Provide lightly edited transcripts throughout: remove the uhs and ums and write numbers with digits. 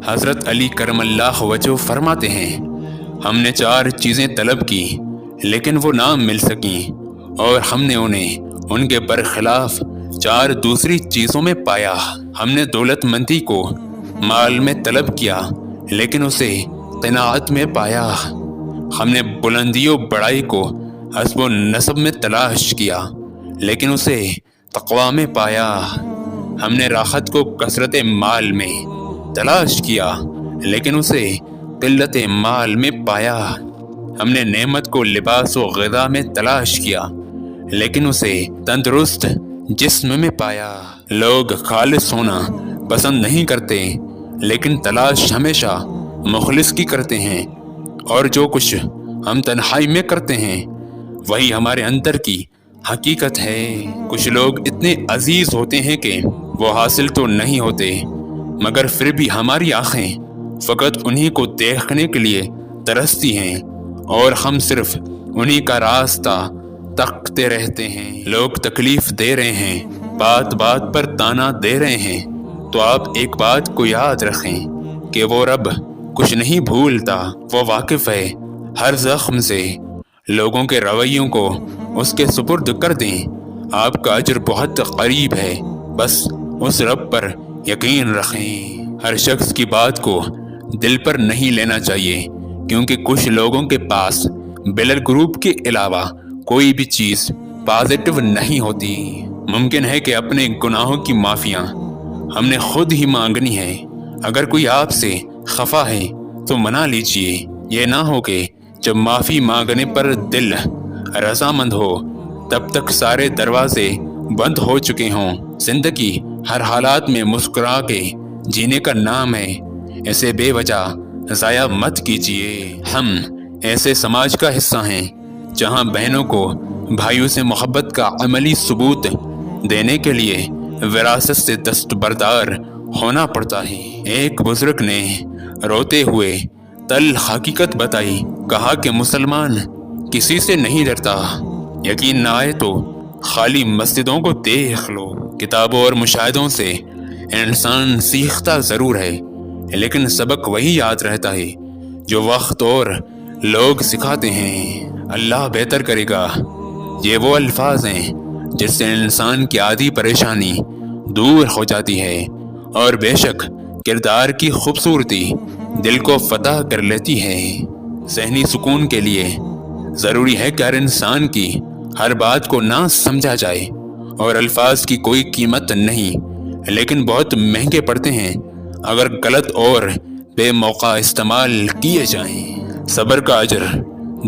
حضرت علی کرم اللہ وجہ فرماتے ہیں، ہم نے 4 چیزیں طلب کی لیکن وہ نہ مل سکیں، اور ہم نے انہیں ان کے برخلاف 4 دوسری چیزوں میں پایا۔ ہم نے دولت مندی کو مال میں طلب کیا لیکن اسے قناعت میں پایا۔ ہم نے بلندی و بڑائی کو حسب و نسب میں تلاش کیا لیکن اسے تقوی میں پایا۔ ہم نے راحت کو کثرت مال میں تلاش کیا لیکن اسے قلت مال میں پایا۔ ہم نے نعمت کو لباس و غذا میں تلاش کیا لیکن اسے تندرست جسم میں پایا۔ لوگ خالص ہونا پسند نہیں کرتے لیکن تلاش ہمیشہ مخلص کی کرتے ہیں، اور جو کچھ ہم تنہائی میں کرتے ہیں وہی ہمارے اندر کی حقیقت ہے۔ کچھ لوگ اتنے عزیز ہوتے ہیں کہ وہ حاصل تو نہیں ہوتے مگر پھر بھی ہماری آنکھیں فقط انہی کو دیکھنے کے لیے ترستی ہیں، اور ہم صرف انہی کا راستہ تکتے رہتے ہیں۔ لوگ تکلیف دے رہے ہیں، بات بات پر تانا دے رہے ہیں، تو آپ ایک بات کو یاد رکھیں کہ وہ رب کچھ نہیں بھولتا، وہ واقف ہے ہر زخم سے۔ لوگوں کے رویوں کو اس کے سپرد کر دیں، آپ کا اجر بہت قریب ہے، بس اس رب پر یقین رکھیں۔ ہر شخص کی بات کو دل پر نہیں لینا چاہیے، کیونکہ کچھ لوگوں کے پاس بلڈ گروپ کے علاوہ کوئی بھی چیز پازیٹو نہیں ہوتی۔ ممکن ہے کہ اپنے گناہوں کی معافیاں ہم نے خود ہی مانگنی ہے۔ اگر کوئی آپ سے خفا ہے تو منا لیجئے، یہ نہ ہو کہ جب معافی مانگنے پر دل رضامند ہو تب تک سارے دروازے بند ہو چکے ہوں۔ زندگی ہر حالات میں مسکرا کے جینے کا نام ہے، اسے بے وجہ ضائع مت کیجیے۔ ہم ایسے سماج کا حصہ ہیں جہاں بہنوں کو بھائیوں سے محبت کا عملی ثبوت دینے کے لیے وراثت سے دستبردار ہونا پڑتا ہے۔ ایک بزرگ نے روتے ہوئے تلخ حقیقت بتائی، کہا کہ مسلمان کسی سے نہیں ڈرتا، یقین نہ آئے تو خالی مسجدوں کو دیکھ لو۔ کتابوں اور مشاہدوں سے انسان سیکھتا ضرور ہے لیکن سبق وہی یاد رہتا ہے جو وقت اور لوگ سکھاتے ہیں۔ اللہ بہتر کرے گا، یہ وہ الفاظ ہیں جس سے انسان کی آدھی پریشانی دور ہو جاتی ہے، اور بے شک کردار کی خوبصورتی دل کو فتح کر لیتی ہے۔ ذہنی سکون کے لیے ضروری ہے کہ ہر انسان کی ہر بات کو نہ سمجھا جائے، اور الفاظ کی کوئی قیمت نہیں لیکن بہت مہنگے پڑتے ہیں اگر غلط اور بے موقع استعمال کیے جائیں۔ صبر کا اجر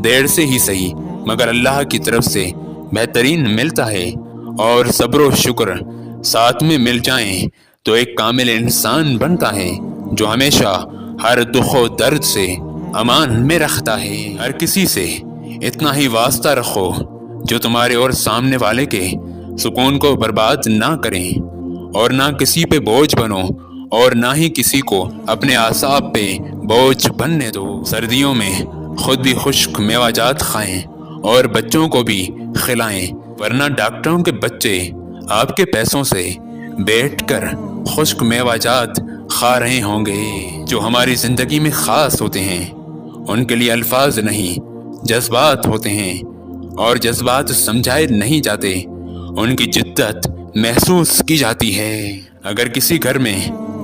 دیر سے ہی صحیح مگر اللہ کی طرف سے بہترین ملتا ہے، اور صبر و شکر ساتھ میں مل جائیں تو ایک کامل انسان بنتا ہے جو ہمیشہ ہر دکھ و درد سے امان میں رکھتا ہے۔ ہر کسی سے اتنا ہی واسطہ رکھو جو تمہارے اور سامنے والے کے سکون کو برباد نہ کریں، اور نہ کسی پہ بوجھ بنو اور نہ ہی کسی کو اپنے اعصاب پہ بوجھ بننے دو۔ سردیوں میں خود بھی خشک میوہ جات کھائیں اور بچوں کو بھی کھلائیں، ورنہ ڈاکٹروں کے بچے آپ کے پیسوں سے بیٹھ کر خشک میوہ جات کھا رہے ہوں گے۔ جو ہماری زندگی میں خاص ہوتے ہیں ان کے لیے الفاظ نہیں جذبات ہوتے ہیں، اور جذبات سمجھائے نہیں جاتے، ان کی جدت محسوس کی جاتی ہے۔ اگر کسی گھر میں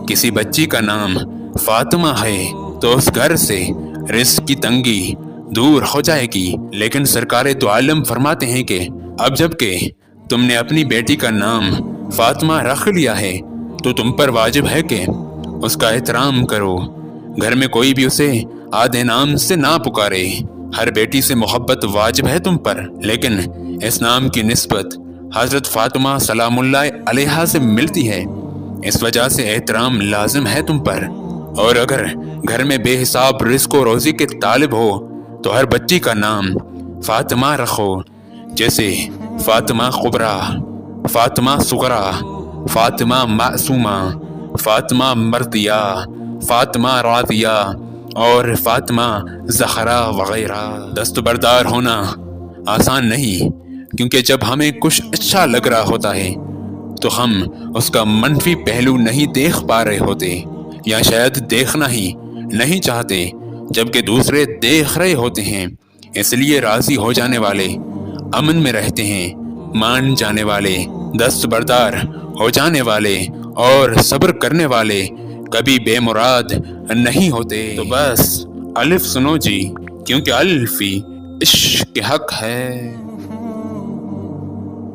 کسی بچی کا نام فاطمہ ہے تو اس گھر سے رزق کی تنگی دور ہو جائے گی، لیکن سرکار دو عالم فرماتے ہیں کہ اب جب کہ تم نے اپنی بیٹی کا نام فاطمہ رکھ لیا ہے تو تم پر واجب ہے کہ اس کا احترام کرو، گھر میں کوئی بھی اسے آدھے نام سے نہ پکارے۔ ہر بیٹی سے محبت واجب ہے تم پر، لیکن اس نام کی نسبت حضرت فاطمہ سلام اللہ علیہا سے ملتی ہے، اس وجہ سے احترام لازم ہے تم پر۔ اور اگر گھر میں بے حساب رزق و روزی کے طالب ہو تو ہر بچی کا نام فاطمہ رکھو، جیسے فاطمہ کبریٰ، فاطمہ صغریٰ، فاطمہ معصومہ، فاطمہ مرضیہ، فاطمہ راضیہ اور فاطمہ زہرا وغیرہ۔ دستبردار ہونا آسان نہیں، کیونکہ جب ہمیں کچھ اچھا لگ رہا ہوتا ہے تو ہم اس کا منفی پہلو نہیں دیکھ پا رہے ہوتے، یا شاید دیکھنا ہی نہیں چاہتے جبکہ دوسرے دیکھ رہے ہوتے ہیں۔ اس لیے راضی ہو جانے والے امن میں رہتے ہیں، مان جانے والے، دستبردار ہو جانے والے اور صبر کرنے والے کبھی بے مراد نہیں ہوتے۔ تو بس الف سنو جی، کیونکہ الف ہی عشق کے حق ہے۔